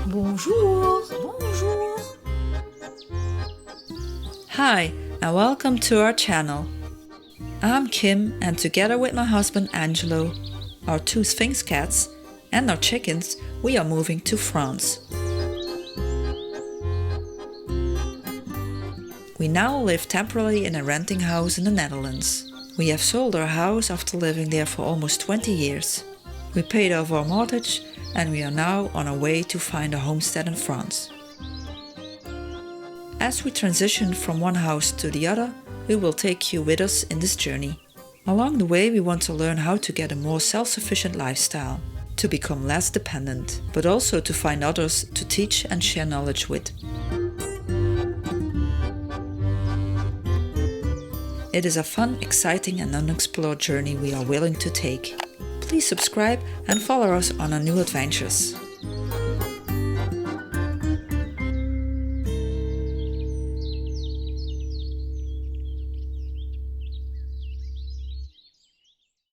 Bonjour, bonjour. Hi, and welcome to our channel. I'm Kim, and together with my husband Angelo, our two Sphinx cats, and our chickens, we are moving to France. We now live temporarily in a renting house in the Netherlands. We have sold our house after living there for almost 20 years. We paid off our mortgage, and we are now on our way to find a homestead in France. As we transition from one house to the other, we will take you with us in this journey. Along the way, we want to learn how to get a more self-sufficient lifestyle, to become less dependent, but also to find others to teach and share knowledge with. It is a fun, exciting and unexplored journey we are willing to take. Please subscribe and follow us on our new adventures.